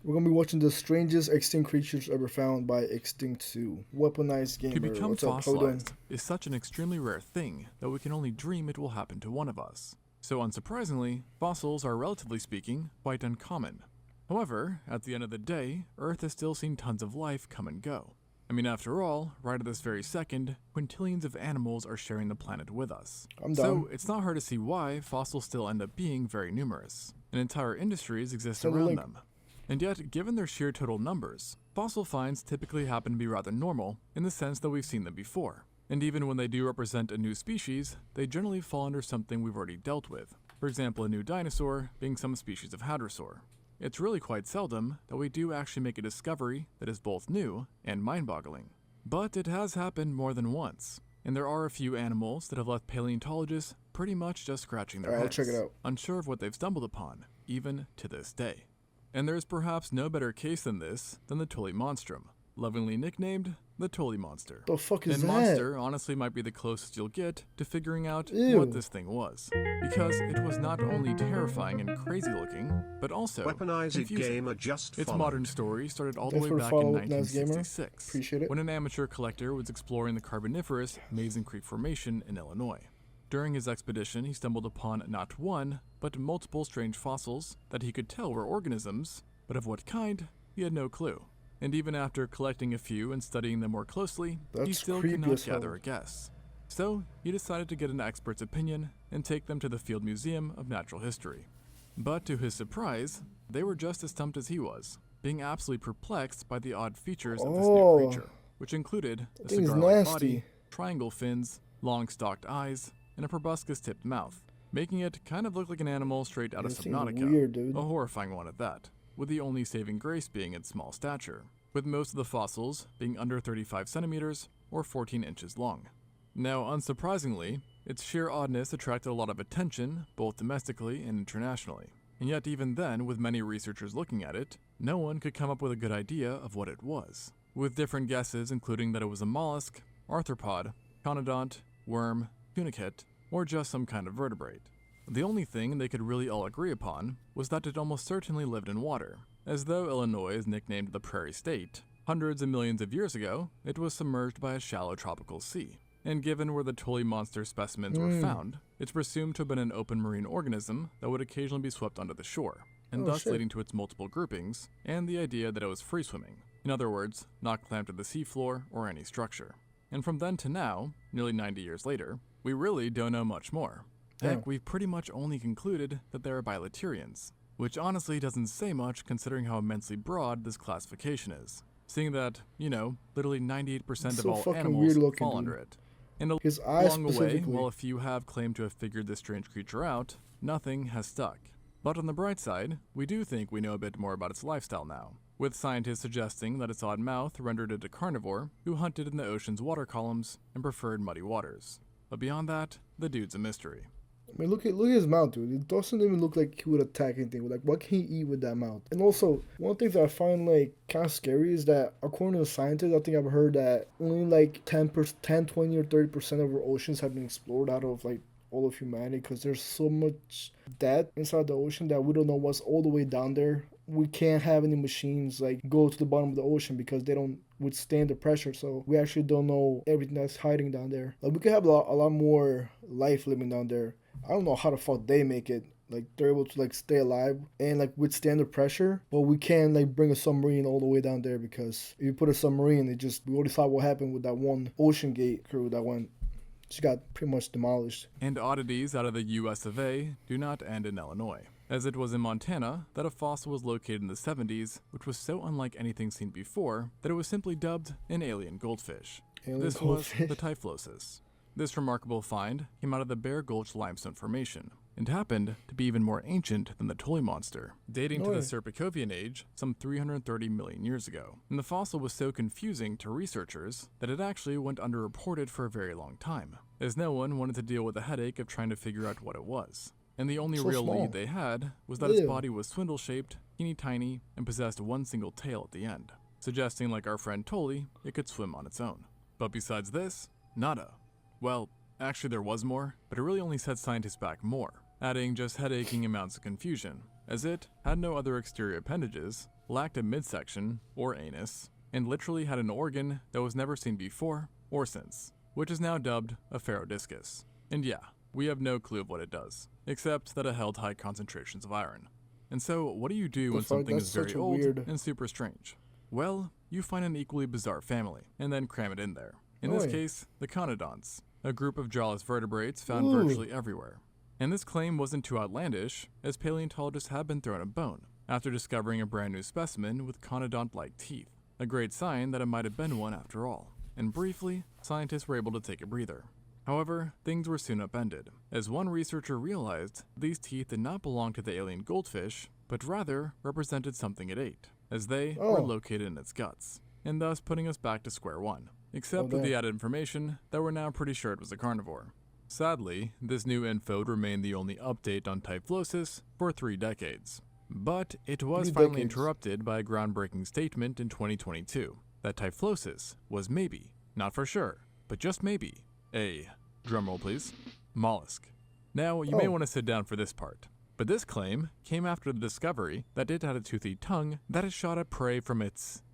We're gonna be watching the strangest extinct creatures ever found by Extinct 2. Weaponized To Gamer. become What's up? How we doing? fossilized is such an extremely rare thing that we can only dream it will happen to one of us. So unsurprisingly, fossils are relatively speaking quite uncommon. However, at the end of the day, Earth has still seen tons of life come and go. I mean, after all, right at this very second, quintillions of animals are sharing the planet with us. I'm So down. it's not hard to see why fossils still end up being very numerous, and entire industries exist Send the around link. them. And yet, given their sheer total numbers, fossil finds typically happen to be rather normal in the sense that we've seen them before. And even when they do represent a new species, they generally fall under something we've already dealt with. For example, a new dinosaur being some species of hadrosaur. It's really quite seldom that we do actually make a discovery that is both new and mind-boggling. But it has happened more than once, and there are a few animals that have left paleontologists pretty much just scratching their Alright, I'll heads, check it out. unsure of what they've stumbled upon, even to this day. And there's perhaps no better case than this than the Tully Monstrum, lovingly nicknamed the Tully Monster. The fuck is And that? monster honestly might be the closest you'll get to figuring out Ew. what this thing was. Because it was not only terrifying and crazy looking, but also Weaponize it confusing. gamer just Its followed. modern story started all the Thanks way for the back follow, in Weaponized Gamer. 1966, Appreciate it. when an amateur collector was exploring the Carboniferous Mason Creek Formation in Illinois. During his expedition, he stumbled upon not one, but multiple strange fossils that he could tell were organisms, but of what kind, he had no clue. And even after collecting a few and studying them more closely, he That's still creepy could not as hell. gather a guess. So, he decided to get an expert's opinion and take them to the Field Museum of Natural History. But to his surprise, they were just as stumped as he was, being absolutely perplexed by the odd features of this new Oh. creature, which included a thing is cigar-like nasty. body, triangle fins, long stalked eyes, and a proboscis-tipped mouth, making it kind of look like an animal straight out of This thing's Subnautica, weird, dude. a horrifying one at that, with the only saving grace being its small stature, with most of the fossils being under 35 centimeters or 14 inches long. Now, unsurprisingly, its sheer oddness attracted a lot of attention, both domestically and internationally. And yet even then, with many researchers looking at it, no one could come up with a good idea of what it was, with different guesses including that it was a mollusk, arthropod, conodont, worm, tunicate, or just some kind of vertebrate. The only thing they could really all agree upon was that it almost certainly lived in water, as though Illinois is nicknamed the Prairie State. Hundreds of millions of years ago, it was submerged by a shallow tropical sea. And given where the Tully monster specimens were found, it's presumed to have been an open marine organism that would occasionally be swept onto the shore, and Oh, thus shit. leading to its multiple groupings, and the idea that it was free swimming. In other words, not clamped to the seafloor or any structure. And from then to now, nearly 90 years later, we really don't know much more. Yeah. Heck, we've pretty much only concluded that they are bilaterians, which honestly doesn't say much considering how immensely broad this classification is, seeing that, literally 98% It's of so all fucking animals weird looking, fall dude. under it. And His eyes along the way, specifically. while a few have claimed to have figured this strange creature out, nothing has stuck. But on the bright side, we do think we know a bit more about its lifestyle now, with scientists suggesting that its odd mouth rendered it a carnivore who hunted in the ocean's water columns and preferred muddy waters. But beyond that, the dude's a mystery. I mean, look at his mouth, dude. It doesn't even look like he would attack anything. Like, what can he eat with that mouth? And also, one thing that I find kind of scary is that according to the scientists, I think I've heard that only 10, 20, or 30% of our oceans have been explored out of all of humanity, because there's so much death inside the ocean that we don't know what's all the way down there. We can't have any machines go to the bottom of the ocean because they don't withstand the pressure. So we actually don't know everything that's hiding down there. We could have a lot more life living down there. I don't know how the fuck they make it. They're able to stay alive and withstand the pressure, but we can't bring a submarine all the way down there, because if you put a submarine, we already saw what happened with that one Ocean Gate crew that went. She got pretty much demolished. And oddities out of the US of A do not end in Illinois, as it was in Montana that a fossil was located in the 70s, which was so unlike anything seen before that it was simply dubbed an alien goldfish. Alien This goldfish. was the Typhlosis. This remarkable find came out of the Bear Gulch Limestone Formation, and happened to be even more ancient than the Tully monster, dating No to way. the Serpicovian age some 330 million years ago. And the fossil was so confusing to researchers that it actually went underreported for a very long time, as no one wanted to deal with the headache of trying to figure out what it was. And the only So real small. lead they had was that its Ew. body was swindle-shaped, teeny tiny, and possessed one single tail at the end, suggesting like our friend Tully, it could swim on its own. But besides this, nada. Well, actually there was more, but it really only set scientists back more, adding just head-aching amounts of confusion, as it had no other exterior appendages lacked a midsection, or anus, and literally had an organ that was never seen before or since, which is now dubbed a Pharodiscus. And yeah, we have no clue of what it does, except that it held high concentrations of iron. And so, what do you do when something is very old and super strange? Well, you find an equally bizarre family, and then cram it in there. In this case, the conodonts, a group of jawless vertebrates found virtually everywhere. And this claim wasn't too outlandish, as paleontologists have been thrown a bone after discovering a brand new specimen with conodont-like teeth, a great sign that it might have been one after all. And briefly, scientists were able to take a breather. However, things were soon upended, as one researcher realized these teeth did not belong to the alien goldfish, but rather represented something it ate, as they were located in its guts, and thus putting us back to square one, except with the added information that we're now pretty sure it was a carnivore. Sadly, this new info remained the only update on Typhlosis for 3 decades. But it was finally interrupted by a groundbreaking statement in 2022 that Typhlosis was maybe, not for sure, but just maybe, a, drumroll please, mollusk. Now, you may want to sit down for this part, but this claim came after the discovery that it had a toothy tongue that it shot at prey from its,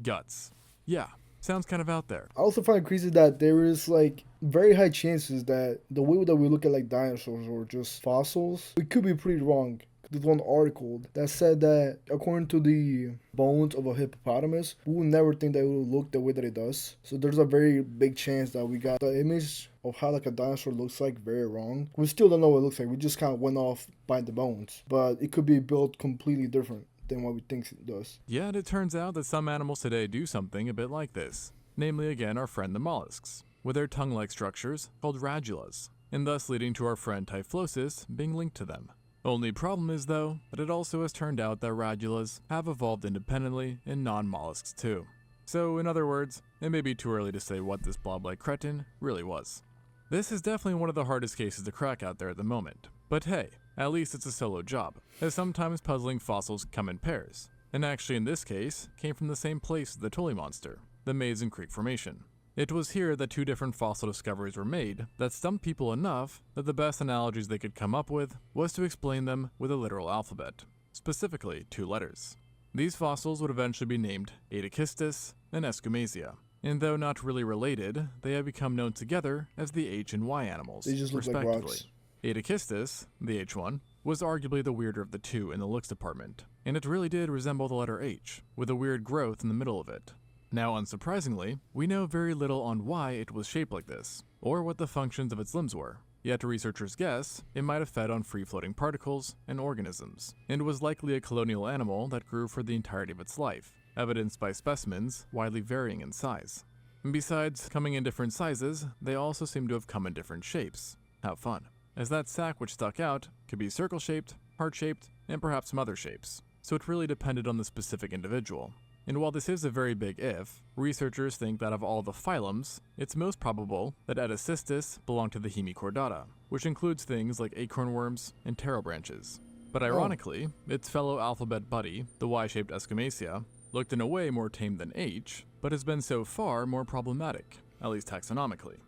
guts. Yeah, sounds kind of out there. I also find it crazy that there is like very high chances that the way that we look at like dinosaurs or just fossils, we could be pretty wrong. There's one article that said that according to the bones of a hippopotamus, we would never think that it would look the way that it does. So there's a very big chance that we got the image of how like a dinosaur looks like very wrong. We still don't know what it looks like. We just kind of went off by the bones, but it could be built completely different than what we think it does. Yeah, and it turns out that some animals today do something a bit like this. Namely, again, our friend the mollusks, with their tongue-like structures called radulas, and thus leading to our friend Typhlosis being linked to them. Only problem is, though, that it also has turned out that radulas have evolved independently in non-mollusks too. So, in other words, it may be too early to say what this blob-like cretin really was. This is definitely one of the hardest cases to crack out there at the moment. But hey, at least it's a solo job, as sometimes puzzling fossils come in pairs, and actually in this case, came from the same place as the Tully monster, the Mason Creek Formation. It was here that 2 different fossil discoveries were made that stumped people enough that the best analogies they could come up with was to explain them with a literal alphabet, specifically 2 letters. These fossils would eventually be named Aetacystus and Escumasia, and though not really related, they have become known together as the H and Y animals, They just look like respectively. rocks. Aetacystus, the H1, was arguably the weirder of the 2 in the looks department, and it really did resemble the letter H, with a weird growth in the middle of it. Now, unsurprisingly, we know very little on why it was shaped like this, or what the functions of its limbs were. Yet researchers guess it might have fed on free-floating particles and organisms, and was likely a colonial animal that grew for the entirety of its life, evidenced by specimens widely varying in size. And besides coming in different sizes, they also seem to have come in different shapes. How fun. As that sac which stuck out could be circle-shaped, heart-shaped, and perhaps some other shapes, so it really depended on the specific individual. And while this is a very big if, researchers think that of all the phylums, it's most probable that Aetacystus belonged to the Hemichordata, which includes things like acorn worms and taro branches. But ironically, its fellow alphabet buddy, the Y-shaped Escumasia, looked in a way more tame than H, but has been so far more problematic, at least taxonomically.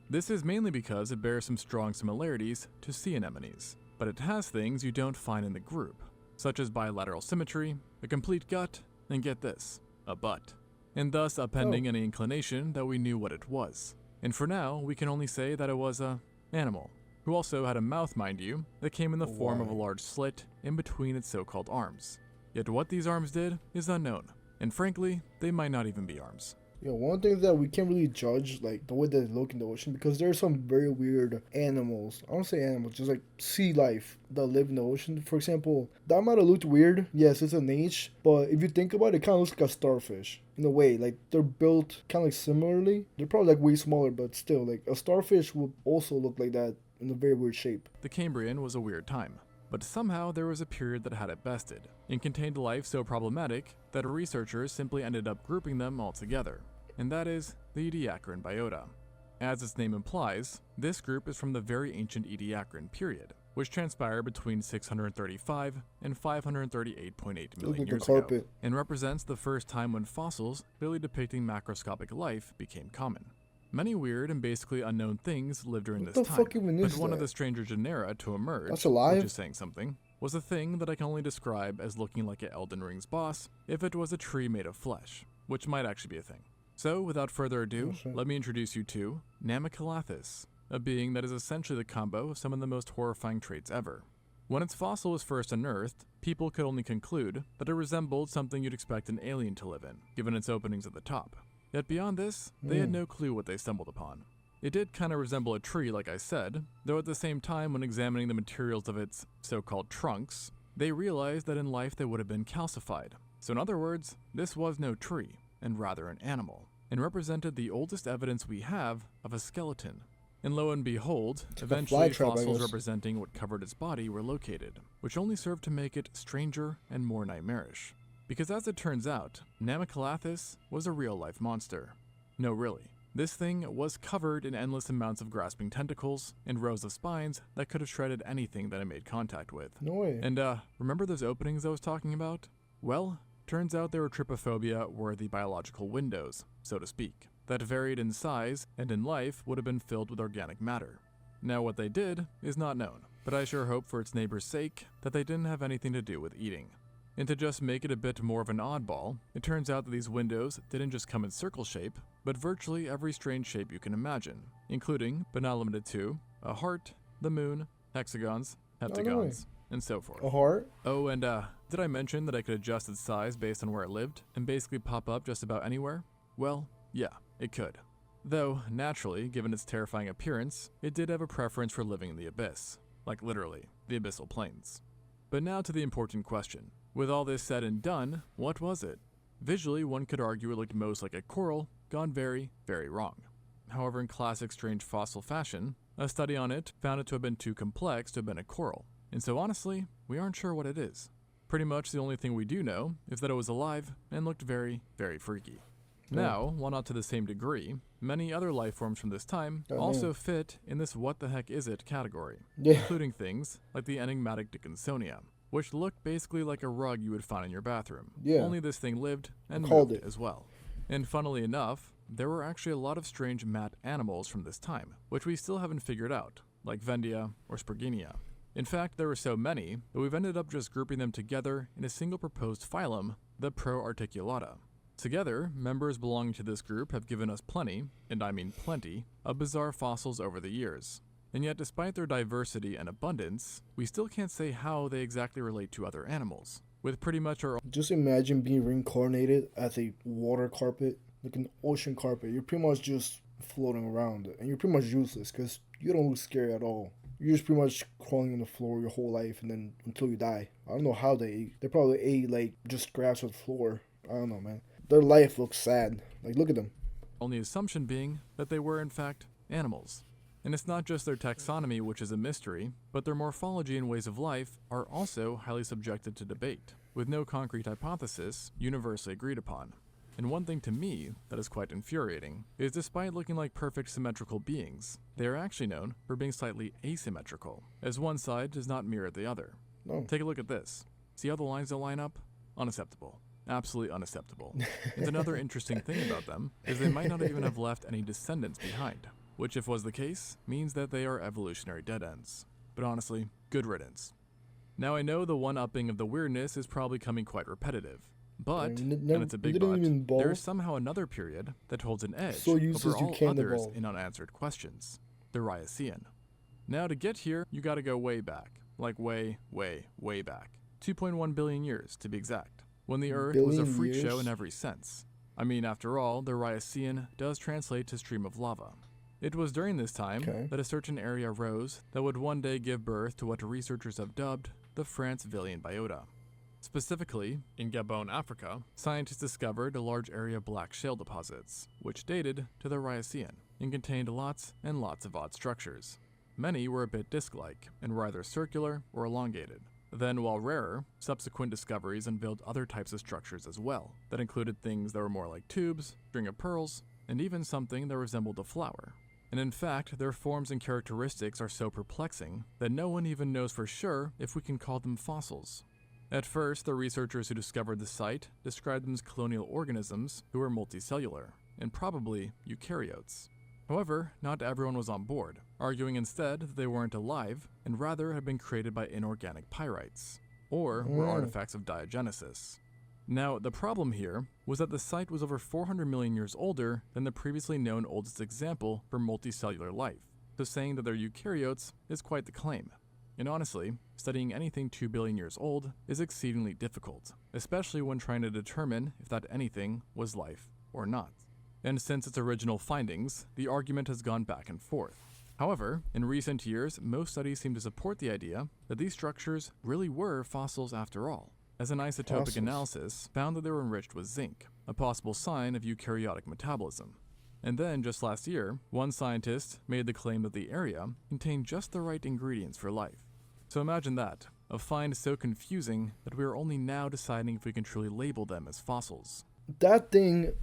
This is mainly because it bears some strong similarities to sea anemones, but it has things you don't find in the group, such as bilateral symmetry, a complete gut, and get this, a butt, and thus upending any inclination that we knew what it was. And for now, we can only say that it was a animal, who also had a mouth, mind you, that came in the form of a large slit in between its so-called arms. Yet what these arms did is unknown, and frankly, they might not even be arms. Yeah, one thing is that we can't really judge like the way they look in the ocean because there's some very weird animals. I don't say animals, just like sea life that live in the ocean. For example, that might have looked weird. Yes, it's an H, but if you think about it, it kind of looks like a starfish in a way. Like they're built kind of like similarly. They're probably like way smaller, but still, like a starfish would also look like that in a very weird shape. The Cambrian was a weird time, but somehow there was a period that had it bested, and contained life so problematic that researchers simply ended up grouping them all together, and that is the Ediacaran biota. As its name implies, this group is from the very ancient Ediacaran period, which transpired between 635 and 538.8 million years ago, and represents the first time when fossils clearly depicting macroscopic life became common. Many weird and basically unknown things lived during this time, but one of the stranger genera to emerge, which is saying something, was a thing that I can only describe as looking like an Elden Ring's boss if it was a tree made of flesh, which might actually be a thing. So, without further ado, let me introduce you to Namacalathus, a being that is essentially the combo of some of the most horrifying traits ever. When its fossil was first unearthed, people could only conclude that it resembled something you'd expect an alien to live in, given its openings at the top. Yet beyond this, they had no clue what they stumbled upon. It did kind of resemble a tree, like I said, though at the same time, when examining the materials of its so-called trunks, they realized that in life they would have been calcified. So in other words, this was no tree, and rather an animal, and represented the oldest evidence we have of a skeleton. And lo and behold, eventually fossils representing what covered its body were located, which only served to make it stranger and more nightmarish. Because as it turns out, Namacalathus was a real-life monster. No, really. This thing was covered in endless amounts of grasping tentacles and rows of spines that could have shredded anything that it made contact with. No way. And remember those openings I was talking about? Well, turns out they were trypophobia-worthy biological windows, so to speak, that varied in size and in life would have been filled with organic matter. Now what they did is not known, but I sure hope for its neighbor's sake that they didn't have anything to do with eating. And to just make it a bit more of an oddball, it turns out that these windows didn't just come in circle shape, but virtually every strange shape you can imagine, including, but not limited to, a heart, the moon, hexagons, heptagons, and so forth. A heart? Oh, and did I mention that I could adjust its size based on where it lived, and basically pop up just about anywhere? Well, yeah, it could. Though, naturally, given its terrifying appearance, it did have a preference for living in the abyss. Like literally, the abyssal plains. But now to the important question. With all this said and done, what was it? Visually, one could argue it looked most like a coral, gone very, very wrong. However, in classic strange fossil fashion, a study on it found it to have been too complex to have been a coral. And so honestly, we aren't sure what it is. Pretty much the only thing we do know is that it was alive and looked very, very freaky. Now, while not to the same degree, many other life forms from this time also fit in this what the heck is it category, including things like the enigmatic Dickinsonia, which looked basically like a rug you would find in your bathroom. Only this thing lived and moved as well. And funnily enough, there were actually a lot of strange mat animals from this time, which we still haven't figured out, like Vendia or Sperginia. In fact, there were so many that we've ended up just grouping them together in a single proposed phylum, the Proarticulata. Together, members belonging to this group have given us plenty, and I mean plenty, of bizarre fossils over the years. And yet, despite their diversity and abundance, we still can't say how they exactly relate to other animals. With pretty much our... Just imagine being reincarnated as a water carpet, like an ocean carpet. You're pretty much just floating around, and you're pretty much useless because you don't look scary at all. You're just pretty much crawling on the floor your whole life, and then until you die. I don't know how they ate. They probably ate like just grass or the floor. I don't know, man. Their life looks sad. Like, look at them. Only assumption being that they were, in fact, animals. And it's not just their taxonomy which is a mystery, but their morphology and ways of life are also highly subjected to debate, with no concrete hypothesis universally agreed upon. And one thing to me that is quite infuriating is despite looking like perfect symmetrical beings, they are actually known for being slightly asymmetrical, as one side does not mirror the other. No. Take a look at this. See how the lines don't line up? Unacceptable. Absolutely unacceptable. And another interesting thing about them is they might not even have left any descendants behind, which if was the case, means that they are evolutionary dead ends. But honestly, good riddance. Now I know the one-upping of the weirdness is probably coming quite repetitive, but, and it's a big but, there is somehow another period that holds an edge over all others in unanswered questions, the Rhyasian. Now to get here, you gotta go way back, like way, way, way back. 2.1 billion years to be exact, when the Earth was a freak show in every sense. I mean, after all, the Rhyasian does translate to stream of lava. It was during this time that a certain area rose that would one day give birth to what researchers have dubbed the France-Villian biota. Specifically, in Gabon, Africa, scientists discovered a large area of black shale deposits, which dated to the Rhyasian and contained lots and lots of odd structures. Many were a bit disc-like and were either circular or elongated. Then, while rarer, subsequent discoveries unveiled other types of structures as well, that included things that were more like tubes, string of pearls, and even something that resembled a flower. And in fact, their forms and characteristics are so perplexing that no one even knows for sure if we can call them fossils. At first, the researchers who discovered the site described them as colonial organisms who were multicellular, and probably eukaryotes. However, not everyone was on board, arguing instead that they weren't alive and rather had been created by inorganic pyrites, or were artifacts of diagenesis. Now, the problem here was that the site was over 400 million years older than the previously known oldest example for multicellular life, so saying that they're eukaryotes is quite the claim. And honestly, studying anything 2 billion years old is exceedingly difficult, especially when trying to determine if that anything was life or not. And since its original findings, the argument has gone back and forth. However, in recent years, most studies seem to support the idea that these structures really were fossils after all, as an isotopic analysis found that they were enriched with zinc, a possible sign of eukaryotic metabolism. And then, just last year, one scientist made the claim that the area contained just the right ingredients for life. So imagine that, a find so confusing that we are only now deciding if we can truly label them as fossils. That thing,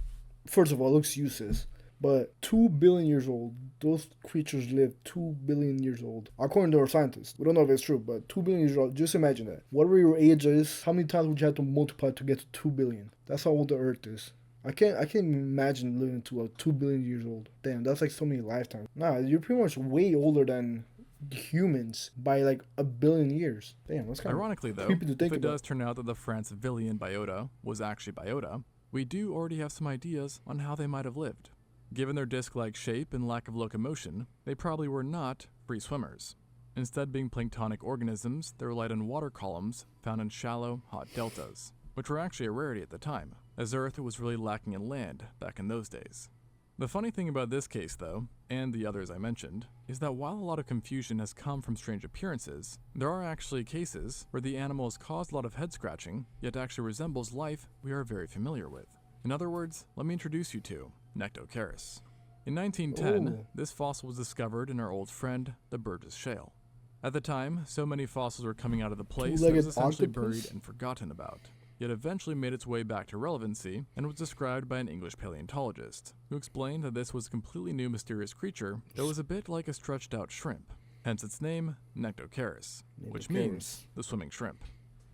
first of all, looks useless. But 2 billion years old, those creatures live 2 billion years old. According to our scientists. We don't know if it's true, but 2 billion years old, just imagine that. Whatever your age is, how many times would you have to multiply to get to 2 billion? That's how old the Earth is. I can't imagine living to a 2 billion years old. Damn, that's like so many lifetimes. Nah, you're pretty much way older than humans by like 1 billion years. Damn, that's kind of ironically though, creepy to think if it about. does turn out that the Francevillian biota was actually biota, we do already have some ideas on how they might have lived. Given their disc-like shape and lack of locomotion, they probably were not free swimmers, instead being planktonic organisms that relied on water columns found in shallow, hot deltas, which were actually a rarity at the time, as Earth was really lacking in land back in those days. The funny thing about this case, though, and the others I mentioned, is that while a lot of confusion has come from strange appearances, there are actually cases where the animal has caused a lot of head scratching, yet actually resembles life we are very familiar with. In other words, let me introduce you to Nectocaris. In 1910, this fossil was discovered in our old friend, the Burgess Shale. At the time, so many fossils were coming out of the place that it was essentially buried and forgotten about, yet eventually made its way back to relevancy and was described by an English paleontologist, who explained that this was a completely new mysterious creature that was a bit like a stretched out shrimp, hence its name, Nectocaris, which means the swimming shrimp.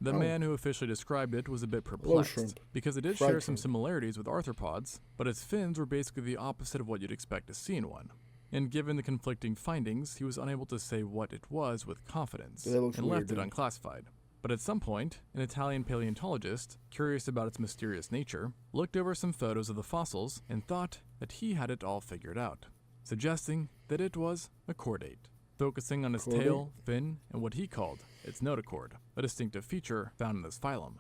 The man who officially described it was a bit perplexed, because it did share some similarities with arthropods, but its fins were basically the opposite of what you'd expect to see in one. And given the conflicting findings, he was unable to say what it was with confidence, and left it unclassified. But at some point, an Italian paleontologist, curious about its mysterious nature, looked over some photos of the fossils and thought that he had it all figured out, suggesting that it was a chordate, focusing on its tail, fin, and what he called its notochord, a distinctive feature found in this phylum.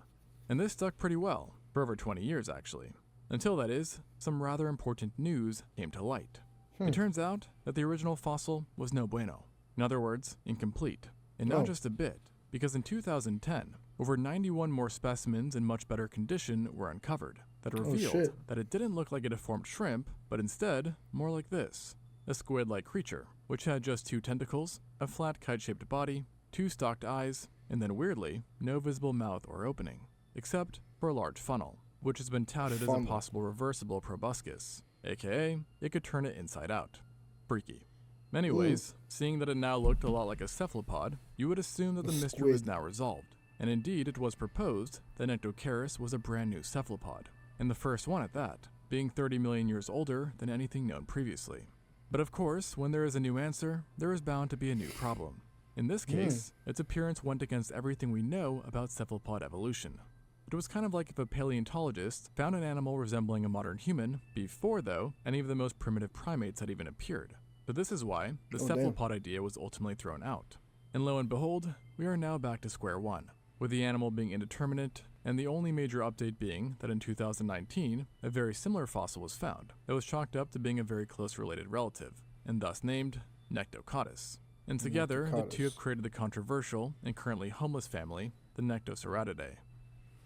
And this stuck pretty well, for over 20 years actually, until that is, some rather important news came to light. It turns out that the original fossil was no bueno. In other words, incomplete. And not just a bit, because in 2010, over 91 more specimens in much better condition were uncovered that revealed that it didn't look like a deformed shrimp, but instead more like this, a squid-like creature, which had just 2 tentacles, a flat kite-shaped body, 2 stalked eyes, and then weirdly, no visible mouth or opening, except for a large funnel, which has been touted as a possible reversible proboscis, aka it could turn it inside out. Freaky. Anyways, seeing that it now looked a lot like a cephalopod, you would assume that the mystery was now resolved, and indeed it was proposed that Nectocaris was a brand new cephalopod, and the first one at that, being 30 million years older than anything known previously. But of course, when there is a new answer, there is bound to be a new problem. In this case, its appearance went against everything we know about cephalopod evolution. It was kind of like if a paleontologist found an animal resembling a modern human before, though, any of the most primitive primates had even appeared. So this is why the cephalopod idea was ultimately thrown out. And lo and behold, we are now back to square one, with the animal being indeterminate, and the only major update being that in 2019, a very similar fossil was found that was chalked up to being a very close related relative, and thus named Nectocaudus. And together, the two have created the controversial and currently homeless family, the Nectoceratidae.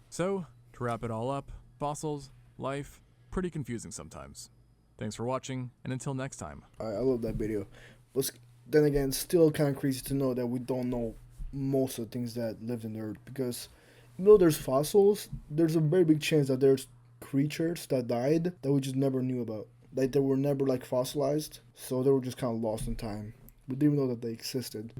So, to wrap it all up, fossils, life, pretty confusing sometimes. Thanks for watching, and until next time. I love that video. But then again, still kind of crazy to know that we don't know most of the things that lived in the earth, because even though there's fossils, there's a very big chance that there's creatures that died that we just never knew about. Like, they were never, like, fossilized, so they were just kind of lost in time. We didn't even know that they existed.